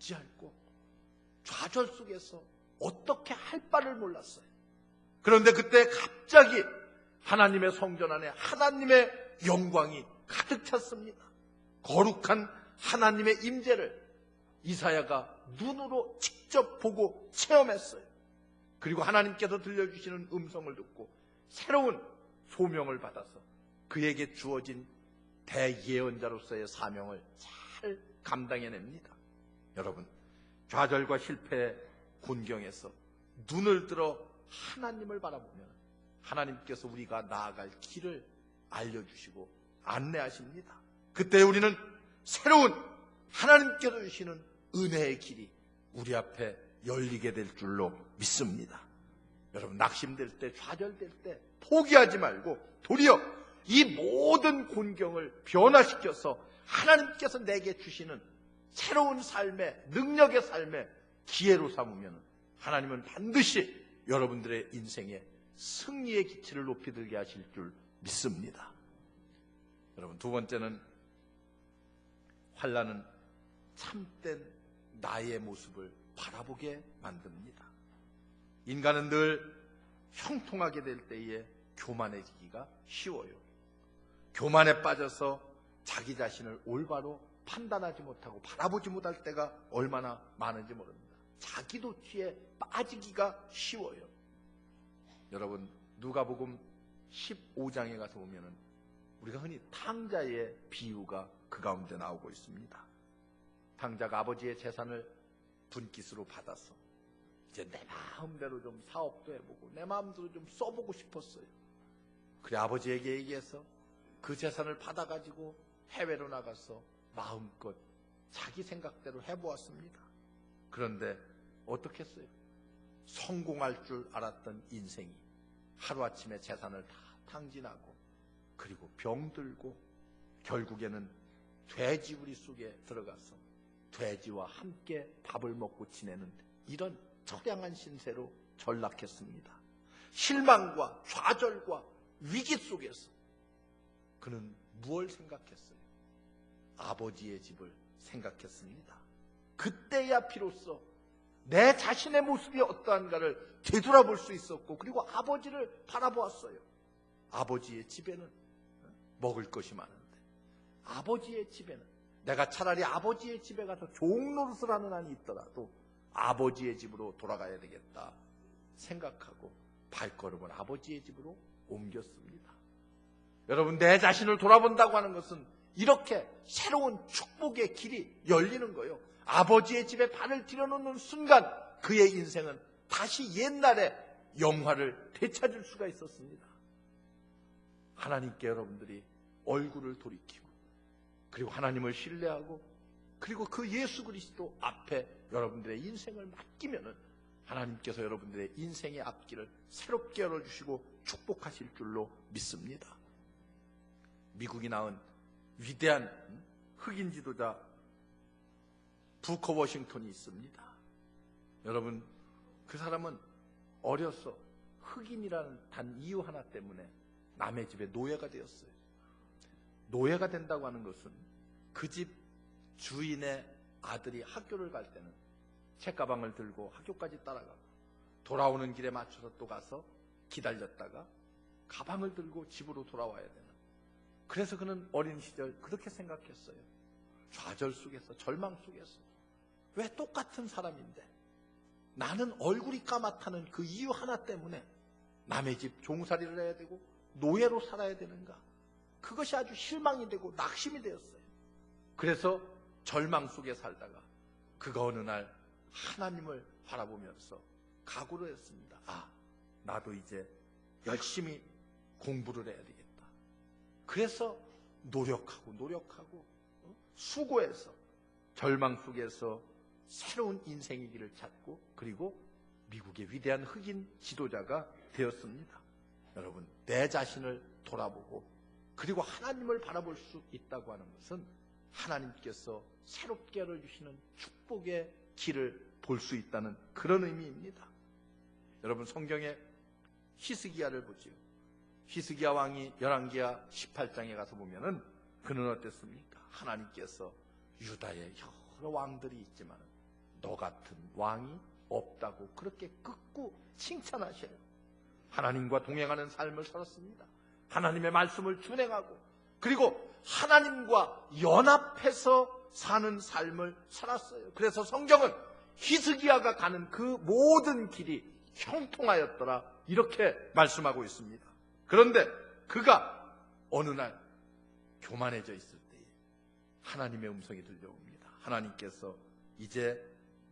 어찌할꼬 좌절 속에서 어떻게 할 바를 몰랐어요. 그런데 그때 갑자기 하나님의 성전 안에 하나님의 영광이 가득 찼습니다. 거룩한 하나님의 임재를 이사야가 눈으로 직접 보고 체험했어요. 그리고 하나님께서 들려주시는 음성을 듣고 새로운 소명을 받아서 그에게 주어진 대예언자로서의 사명을 잘 감당해냅니다. 여러분, 좌절과 실패의 곤경에서 눈을 들어 하나님을 바라보면 하나님께서 우리가 나아갈 길을 알려주시고 안내하십니다. 그때 우리는 새로운 하나님께서 주시는 은혜의 길이 우리 앞에 열리게 될 줄로 믿습니다. 여러분, 낙심될 때, 좌절될 때 포기하지 말고 도리어 이 모든 곤경을 변화시켜서 하나님께서 내게 주시는 새로운 삶의, 능력의 삶의 기회로 삼으면 하나님은 반드시 여러분들의 인생에 승리의 기치를 높이 들게 하실 줄 믿습니다. 여러분, 두 번째는 환난은 참된 나의 모습을 바라보게 만듭니다. 인간은 늘 형통하게 될 때에 교만해지기가 쉬워요. 교만에 빠져서 자기 자신을 올바로 판단하지 못하고 바라보지 못할 때가 얼마나 많은지 모릅니다. 자기 도취에 빠지기가 쉬워요. 여러분, 누가복음 15장에 가서 보면은 우리가 흔히 탕자의 비유가 그 가운데 나오고 있습니다. 탕자가 아버지의 재산을 분깃으로 받아서 이제 내 마음대로 좀 사업도 해보고 내 마음대로 좀 써보고 싶었어요. 그래 아버지에게 얘기해서 그 재산을 받아가지고 해외로 나가서 마음껏 자기 생각대로 해보았습니다. 그런데 어떻게 했어요? 성공할 줄 알았던 인생이 하루아침에 재산을 다 탕진하고 그리고 병들고 결국에는 돼지우리 속에 들어가서 돼지와 함께 밥을 먹고 지내는 이런 처량한 신세로 전락했습니다. 실망과 좌절과 위기 속에서 그는 무엇을 생각했어요? 아버지의 집을 생각했습니다. 그때야 비로소 내 자신의 모습이 어떠한가를 되돌아볼 수 있었고 그리고 아버지를 바라보았어요. 아버지의 집에는 먹을 것이 많은데 아버지의 집에는 내가 차라리 아버지의 집에 가서 종노릇을 하는 한이 있더라도 아버지의 집으로 돌아가야 되겠다 생각하고 발걸음을 아버지의 집으로 옮겼습니다. 여러분, 내 자신을 돌아본다고 하는 것은 이렇게 새로운 축복의 길이 열리는 거예요. 아버지의 집에 발을 들여놓는 순간 그의 인생은 다시 옛날의 영화를 되찾을 수가 있었습니다. 하나님께 여러분들이 얼굴을 돌이키고 그리고 하나님을 신뢰하고 그리고 그 예수 그리스도 앞에 여러분들의 인생을 맡기면은 하나님께서 여러분들의 인생의 앞길을 새롭게 열어주시고 축복하실 줄로 믿습니다. 미국이 낳은 위대한 흑인 지도자 부커 워싱턴이 있습니다. 여러분, 그 사람은 어려서 흑인이라는 단 이유 하나 때문에 남의 집에 노예가 되었어요. 노예가 된다고 하는 것은 그 집 주인의 아들이 학교를 갈 때는 책가방을 들고 학교까지 따라가고 돌아오는 길에 맞춰서 또 가서 기다렸다가 가방을 들고 집으로 돌아와야 되는, 그래서 그는 어린 시절 그렇게 생각했어요. 좌절 속에서, 절망 속에서 왜 똑같은 사람인데 나는 얼굴이 까맣다는 그 이유 하나 때문에 남의 집 종살이를 해야 되고 노예로 살아야 되는가, 그것이 아주 실망이 되고 낙심이 되었어요. 그래서 절망 속에 살다가 그가 어느 날 하나님을 바라보면서 각오를 했습니다. 나도 이제 열심히 공부를 해야 되겠다. 그래서 노력하고 수고해서 절망 속에서 새로운 인생의 길을 찾고 그리고 미국의 위대한 흑인 지도자가 되었습니다. 여러분, 내 자신을 돌아보고 그리고 하나님을 바라볼 수 있다고 하는 것은 하나님께서 새롭게 열어주시는 축복의 길을 볼 수 있다는 그런 의미입니다. 여러분, 성경에 히스기야를 보지요. 히스기야 왕이 열왕기야 18장에 가서 보면은 그는 어땠습니까? 하나님께서 유다에 여러 왕들이 있지만 너 같은 왕이 없다고 그렇게 극구 칭찬하셔요. 하나님과 동행하는 삶을 살았습니다. 하나님의 말씀을 준행하고 그리고 하나님과 연합해서 사는 삶을 살았어요. 그래서 성경은 히스기야가 가는 그 모든 길이 형통하였더라 이렇게 말씀하고 있습니다. 그런데 그가 어느 날 교만해져 있을 때에 하나님의 음성이 들려옵니다. 하나님께서 이제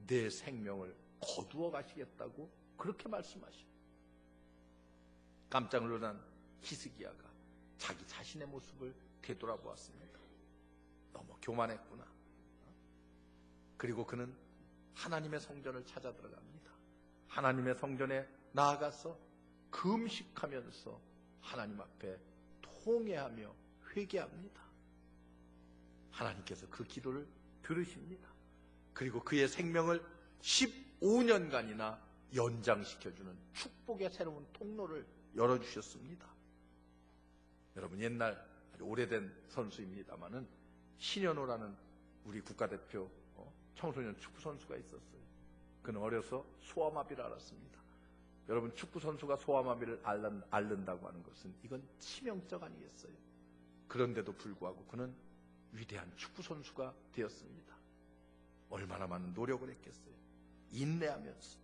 내 생명을 거두어 가시겠다고 그렇게 말씀하셔요. 깜짝 놀란 히스기야가 자기 자신의 모습을 되돌아보았습니다. 너무 교만했구나. 그리고 그는 하나님의 성전을 찾아 들어갑니다. 하나님의 성전에 나아가서 금식하면서 하나님 앞에 통회하며 회개합니다. 하나님께서 그 기도를 들으십니다. 그리고 그의 생명을 15년간이나 연장시켜주는 축복의 새로운 통로를 열어주셨습니다. 여러분, 옛날 아주 오래된 선수입니다마는 신현호라는 우리 국가대표 청소년 축구 선수가 있었어요. 그는 어려서 소아마비를 앓았습니다. 여러분, 축구 선수가 소아마비를 앓는다고 하는 것은 이건 치명적 아니겠어요? 그런데도 불구하고 그는 위대한 축구 선수가 되었습니다. 얼마나 많은 노력을 했겠어요? 인내하면서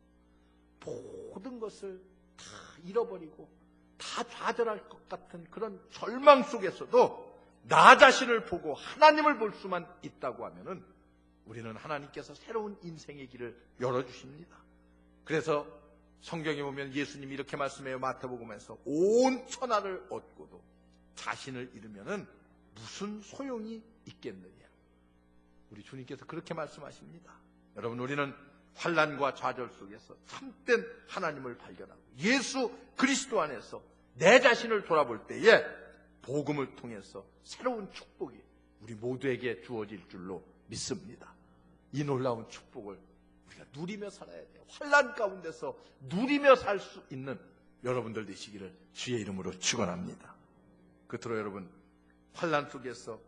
모든 것을 다 잃어버리고 다 좌절할 것 같은 그런 절망 속에서도 나 자신을 보고 하나님을 볼 수만 있다고 하면은 우리는 하나님께서 새로운 인생의 길을 열어주십니다. 그래서 성경에 보면 예수님이 이렇게 말씀해요. 마태복음에서 온 천하를 얻고도 자신을 잃으면은 무슨 소용이 있겠느냐. 우리 주님께서 그렇게 말씀하십니다. 여러분, 우리는 환난과 좌절 속에서 참된 하나님을 발견하고 예수 그리스도 안에서 내 자신을 돌아볼 때에 복음을 통해서 새로운 축복이 우리 모두에게 주어질 줄로 믿습니다. 이 놀라운 축복을 우리가 누리며 살아야 돼요. 환난 가운데서 누리며 살 수 있는 여러분들 되시기를 주의 이름으로 축원합니다. 끝으로 여러분, 환난 속에서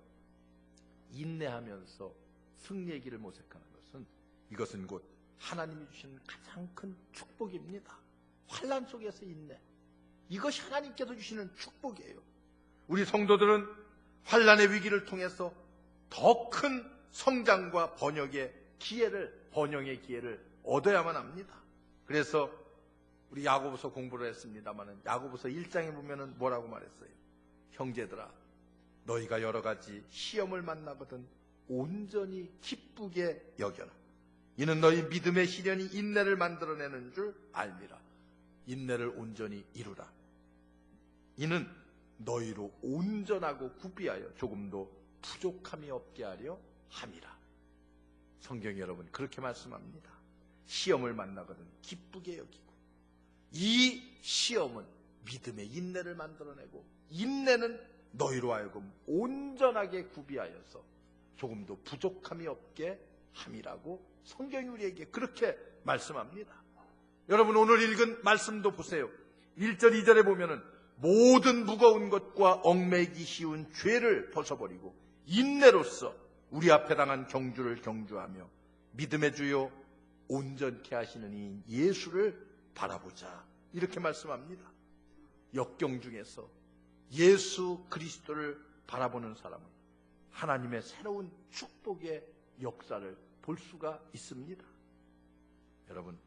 인내하면서 승리의 길을 모색하는 것은 이것은 곧 하나님이 주시는 가장 큰 축복입니다. 환난 속에서 인내, 이것이 하나님께서 주시는 축복이에요. 우리 성도들은 환난의 위기를 통해서 더 큰 성장과 번영의 기회를 얻어야만 합니다. 그래서 우리 야고보서 공부를 했습니다마는 야고보서 1장에 보면은 뭐라고 말했어요? 형제들아, 너희가 여러 가지 시험을 만나거든 온전히 기쁘게 여겨라. 이는 너희 믿음의 시련이 인내를 만들어내는 줄 알미라. 인내를 온전히 이루라. 이는 너희로 온전하고 구비하여 조금도 부족함이 없게 하려 함이라. 성경이 여러분 그렇게 말씀합니다. 시험을 만나거든 기쁘게 여기고, 이 시험은 믿음의 인내를 만들어내고, 인내는 너희로 하여금 온전하게 구비하여서 조금도 부족함이 없게 함이라고 성경이 우리에게 그렇게 말씀합니다. 여러분, 오늘 읽은 말씀도 보세요. 1절 2절에 보면은 모든 무거운 것과 얽매이기 쉬운 죄를 벗어버리고 인내로써 우리 앞에 당한 경주를 경주하며 믿음의 주요 온전케 하시는 이 예수를 바라보자, 이렇게 말씀합니다. 역경 중에서 예수 그리스도를 바라보는 사람은 하나님의 새로운 축복의 역사를 볼 수가 있습니다. 여러분,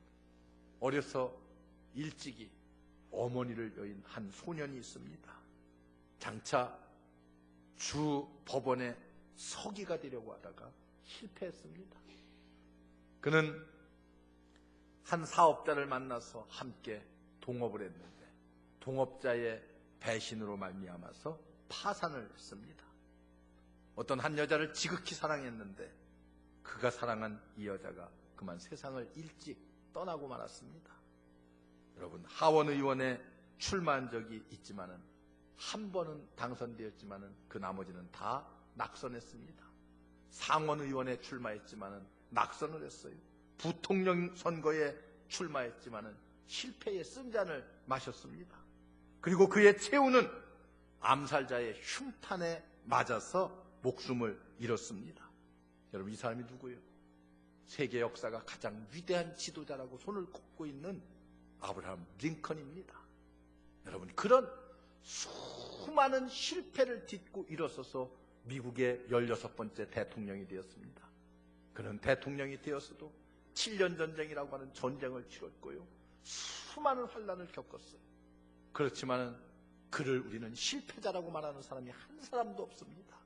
어려서 일찍이 어머니를 여인 한 소년이 있습니다. 장차 주 법원에 서기가 되려고 하다가 실패했습니다. 그는 한 사업자를 만나서 함께 동업을 했는데 동업자의 배신으로 말미암아서 파산을 했습니다. 어떤 한 여자를 지극히 사랑했는데 그가 사랑한 이 여자가 그만 세상을 일찍 떠나고 말았습니다. 여러분, 하원 의원에 출마한 적이 있지만은 한 번은 당선되었지만은 그 나머지는 다 낙선했습니다. 상원 의원에 출마했지만은 낙선을 했어요. 부통령 선거에 출마했지만은 실패의 쓴잔을 마셨습니다. 그리고 그의 최후는 암살자의 흉탄에 맞아서 목숨을 잃었습니다. 여러분, 이 사람이 누구예요? 세계 역사가 가장 위대한 지도자라고 손을 꼽고 있는 아브라함 링컨입니다. 여러분, 그런 수많은 실패를 딛고 일어서서 미국의 16번째 대통령이 되었습니다. 그는 대통령이 되었어도 7년 전쟁이라고 하는 전쟁을 치렀고요, 수많은 환난을 겪었어요. 그렇지만은 그를 우리는 실패자라고 말하는 사람이 한 사람도 없습니다.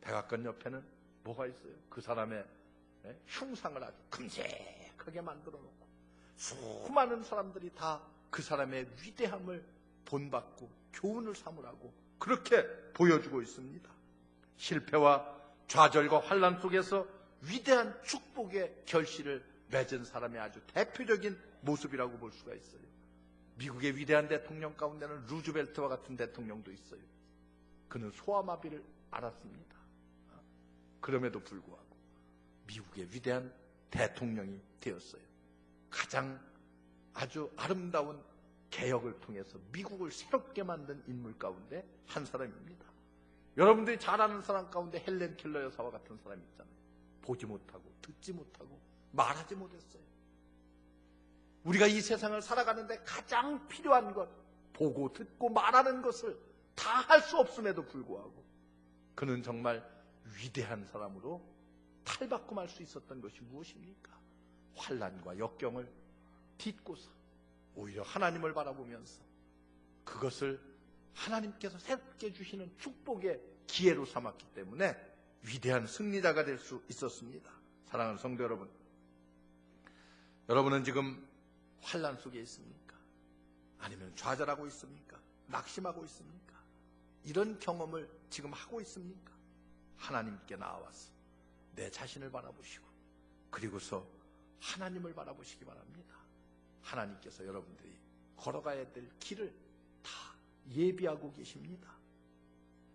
백악관 옆에는 뭐가 있어요? 그 사람의 흉상을 아주 금색하게 만들어 놓고 수많은 사람들이 다 그 사람의 위대함을 본받고 교훈을 삼으라고 그렇게 보여주고 있습니다. 실패와 좌절과 환난 속에서 위대한 축복의 결실을 맺은 사람의 아주 대표적인 모습이라고 볼 수가 있어요. 미국의 위대한 대통령 가운데는 루즈벨트와 같은 대통령도 있어요. 그는 소아마비를 앓았습니다. 그럼에도 불구하고 미국의 위대한 대통령이 되었어요. 가장 아주 아름다운 개혁을 통해서 미국을 새롭게 만든 인물 가운데 한 사람입니다. 여러분들이 잘 아는 사람 가운데 헬렌 켈러 여사와 같은 사람이 있잖아요. 보지 못하고 듣지 못하고 말하지 못했어요. 우리가 이 세상을 살아가는데 가장 필요한 것, 보고 듣고 말하는 것을 다 할 수 없음에도 불구하고 그는 정말 위대한 사람으로 탈바꿈 할 수 있었던 것이 무엇입니까? 환난과 역경을 딛고서 오히려 하나님을 바라보면서 그것을 하나님께서 새롭게 주시는 축복의 기회로 삼았기 때문에 위대한 승리자가 될 수 있었습니다. 사랑하는 성도 여러분, 여러분은 지금 환난 속에 있습니까? 아니면 좌절하고 있습니까? 낙심하고 있습니까? 이런 경험을 지금 하고 있습니까? 하나님께 나와서 내 자신을 바라보시고 그리고서 하나님을 바라보시기 바랍니다. 하나님께서 여러분들이 걸어가야 될 길을 다 예비하고 계십니다.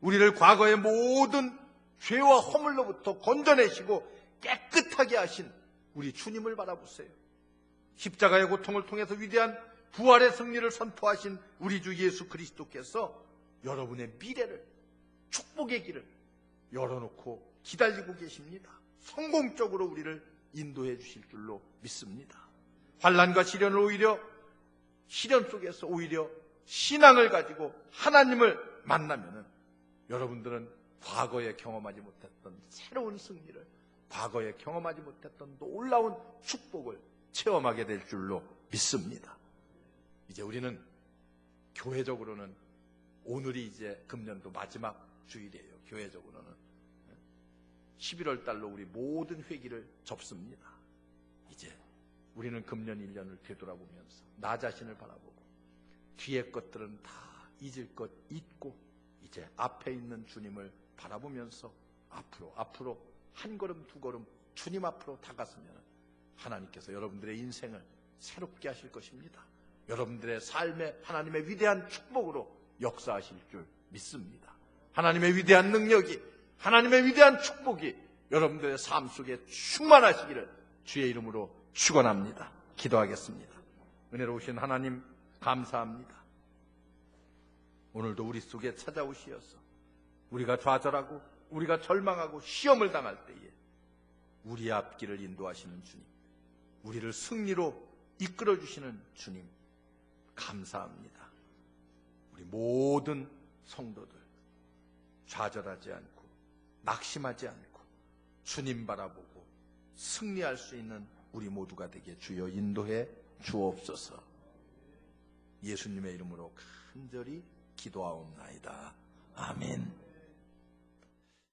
우리를 과거의 모든 죄와 허물로부터 건져내시고 깨끗하게 하신 우리 주님을 바라보세요. 십자가의 고통을 통해서 위대한 부활의 승리를 선포하신 우리 주 예수 그리스도께서 여러분의 미래를, 축복의 길을 열어놓고 기다리고 계십니다. 성공적으로 우리를 인도해 주실 줄로 믿습니다. 환난과 시련을 오히려, 시련 속에서 오히려 신앙을 가지고 하나님을 만나면은 여러분들은 과거에 경험하지 못했던 새로운 승리를, 과거에 경험하지 못했던 놀라운 축복을 체험하게 될 줄로 믿습니다. 이제 우리는 교회적으로는 오늘이 이제 금년도 마지막 주일이에요. 교회적으로는 11월 달로 우리 모든 회기를 접습니다. 이제 우리는 금년 1년을 되돌아보면서 나 자신을 바라보고 뒤의 것들은 다 잊을 것 잊고 이제 앞에 있는 주님을 바라보면서 앞으로 한 걸음 두 걸음 주님 앞으로 다가서면 하나님께서 여러분들의 인생을 새롭게 하실 것입니다. 여러분들의 삶에 하나님의 위대한 축복으로 역사하실 줄 믿습니다. 하나님의 위대한 능력이, 하나님의 위대한 축복이 여러분들의 삶 속에 충만하시기를 주의 이름으로 축원합니다. 기도하겠습니다. 은혜로우신 하나님 감사합니다. 오늘도 우리 속에 찾아오시어서 우리가 좌절하고 우리가 절망하고 시험을 당할 때에 우리의 앞길을 인도하시는 주님, 우리를 승리로 이끌어주시는 주님 감사합니다. 우리 모든 성도들 좌절하지 않고 낙심하지 않고 주님 바라보고 승리할 수 있는 우리 모두가 되게 주여 인도해 주옵소서. 예수님의 이름으로 간절히 기도하옵나이다. 아멘.